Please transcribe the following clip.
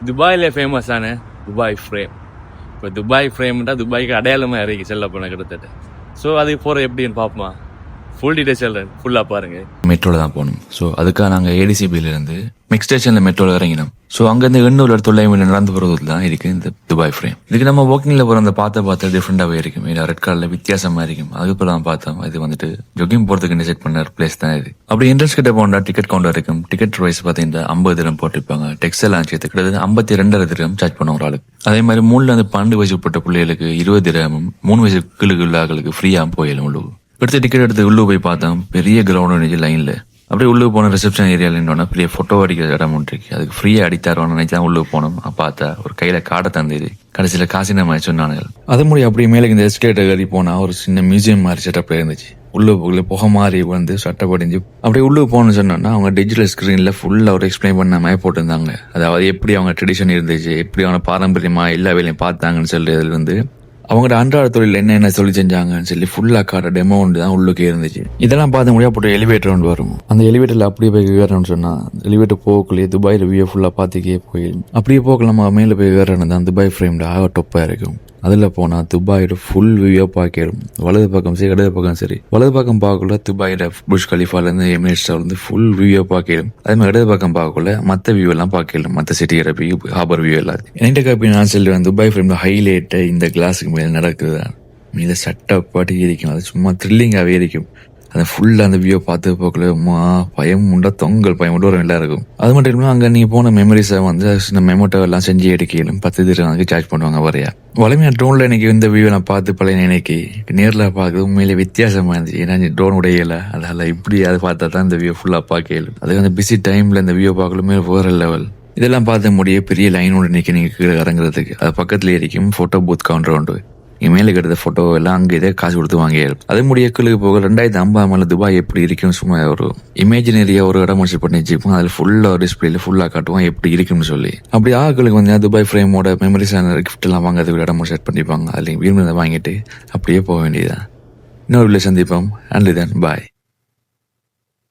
துபாயிலே ஃபேமஸான Dubai frame. இப்போ Dubai ஃப்ரேம்ன்றா துபாய்க்கு அடையாளமாக இறக்கி செல்ல போன கிட்டத்தட்ட. ஸோ அதுக்கு போகிற எப்படின்னு பார்ப்போமா? ஃபுல் டீடைல்ஸ் சொல்கிறேன், ஃபுல்லாக பாருங்கள். மெட்ரோவில் தான் போகணும். ஸோ அதுக்காக நாங்கள் ஏடிசிபியிலேருந்து மிக்ஸ் ஸ்டேஷனில் மெட்ரோவில் இறங்கினோம். ஸோ அங்கேருந்து 800 நடந்து போகிறது தான் இருக்குது இந்த துபாய் ஃப்ரேம். இதுக்கு நம்ம வாக்கிங்கில் போகிற அந்த பார்த்த டிஃப்ரெண்டாகவே இருக்கும். இது ரெட் கலரில் வித்தியாசமாக இருக்கும். அதுக்கப்புறம் தான் பார்த்தோம் இது வந்துட்டு ஜொக்கிங் போகிறதுக்கு செட் பண்ண பிளேஸ் தான் இது. அப்படி என்ட்ரன்ஸ் கிட்ட போனா டிக்கெட் கவுண்டர் இருக்கும். டிக்கெட் ப்ரைஸ் பார்த்தீங்கன்னா 50 திரம் போட்டிருப்பாங்க. டெக்ஸ்டைல் சேர்த்து கிட்டத்தட்ட 52 திரம் சார்ஜ் பண்ணுவோம் ஒரு ஆளுக்கு. அதே மாதிரி 12 வயசு உட்பட்ட பிள்ளைகளுக்கு 20 திரமும், 3 வயசு கீழுக்கு உள்ள ஆளுக்கு ஃப்ரீயாக போயிடும் உள்ளு. எடுத்து டிக்கெட் எடுத்து உள்ளே போய் பார்த்தோம். பெரிய கிரவுண்ட் இருந்துச்சு லைன்ல. அப்படியே உள்ளே போன ரிசப்ஷன் ஏரியால பெரிய போட்டோ அடிக்கிற இடம் ஒன்று இருக்கு. அதுக்கு ஃப்ரீயா அடித்தாரோன்னு நினைச்சா உள்ளே போனோம். பார்த்தா ஒரு கையில காடை தந்தது. கடைசியில காசின சொன்னானுங்க. அது முடியும் அப்படியே மேலே இந்த எஸ்கலேட்டர் ஏறி போனா ஒரு சின்ன மியூசியம் மாதிரி செட்டப்ல இருந்துச்சு. உள்ளுக்குள்ள புகை மாதிரி வந்து சட்டை படிஞ்சு அப்படியே உள்ளே போகணும்னு சொன்னோன்னா அவங்க டிஜிட்டல் ஸ்கிரீன்ல ஃபுல்லா ஒரு எக்ஸ்பிளைன் பண்ண மாதிரி போட்டிருந்தாங்க. அதாவது எப்படி அவங்க ட்ரெடிஷன் இருந்துச்சு, எப்படி அவங்க பாரம்பரியமா எல்லா வேலையும் பார்த்தாங்கன்னு சொல்லி அதுல இருந்து அவங்களோட அன்றாட தொழில் என்ன சொல்லி செஞ்சாங்கன்னு சொல்லி ஃபுல்லா காட்ட டெமோ ஒன்று தான் உள்ளுக்கே இருந்துச்சு. இதெல்லாம் பார்த்து முடியா போட்டு எலிவேட்டர் ஒன்று வரும். அந்த எலிவேட்டர்ல அப்படியே போய் ஏறணும்னு சொன்னா எலிவேட்டர் போகக்குள்ளேயே துபாய் வியூ ஃபுல்லா பார்த்துக்கே போயிடும். அப்படியே போக நம்ம மேலே போய் ஏறணும் தான் துபாய் ஃப்ரேம்ல ஆக டொப்பா இருக்கும். அதில் போனால் துபாயோட ஃபுல் வியூவாக பார்க்கணும். வலது பக்கம் சரி, இடது பக்கம் சரி. வலது பக்கம் பார்க்கக்குள்ள துபாயோட புர்ஜ் கலிஃபாலேருந்து எமிரேட்ஸ்ல இருந்து ஃபுல் வியூவாக பார்க்கணும். அதே மாதிரி இடது பக்கம் பார்க்கக்குள்ள மற்ற வியூ எல்லாம் பார்க்கணும். மற்ற சிட்டியோட வியூ, ஹார்பர் வியூ எல்லாம். என்கிட்ட காப்பி நான் சொல்லுவேன், துபாய் ஃப்ரேம்ல ஹைலைட்டை இந்த கிளாஸுக்கு மேலே நடக்குது. இதை சட்டப்பாட்டி இருக்கும். அது சும்மா த்ரில்லிங்காகவே இருக்கும். அந்த ஃபுல்லாக அந்த வியூ பார்த்து போக்கல பயம் உண்டா, தொங்கல் பயம் உண்டு வரும் எல்லாம் இருக்கும். அது மட்டும் இல்லாமல் அங்கே நீங்கள் போன மெமரிஸை வந்து இந்த மெமோட்டோ எல்லாம் செஞ்சு எடுக்கலும் 10 திரம் சார்ஜ் பண்ணுவாங்க வரையா. வளமையா ட்ரோனில் எனக்கு இந்த வியூ நான் பார்த்து பழைய நினைக்கி நேரில் பார்க்குறது உண்மையிலே வித்தியாசமாக இருந்துச்சு. ஏன்னா ட்ரோன் உடையலை, அதெல்லாம் இப்படி அதை பார்த்தா தான் இந்த வியூ ஃபுல்லாக பார்க்கலும். அது வந்து பிஸி டைமில் இந்த வியூ பார்க்கலுமே வேற லெவல். இதெல்லாம் பார்த்த முடிய பெரிய லைனோட நிற்க நீங்கள் கீழே இறங்குறதுக்கு. அது பக்கத்துல இருக்கும் ஃபோட்டோ பூத் கவுண்டர் உண்டு. மேலுக்கு எடுத்த போட்டோ எல்லாம் அங்கே இதே காசு கொடுத்து வாங்கிடும். அதே முடிய கீழுக்கு போக 2050 துபாய் எப்படி இருக்கும் சும்மா ஒரு இமேஜினரியா ஒரு இடம் முடிச்சு பண்ணி வச்சுப்போம். அதில் ஃபுல்லா டிஸ்பிளேல ஃபுல்லா காட்டுவோம் எப்படி இருக்குன்னு சொல்லி. அப்படி ஆக்களுக்கு வந்து துபாய் ஃப்ரேமோட மெமரிஸான கிஃப்ட் எல்லாம் வாங்கிறதுக்கு இடம் செட் பண்ணிப்பாங்க. அதில் விரும்பினதை வாங்கிட்டு அப்படியே போக வேண்டியதான். இன்னொரு சந்திப்போம். And then bye.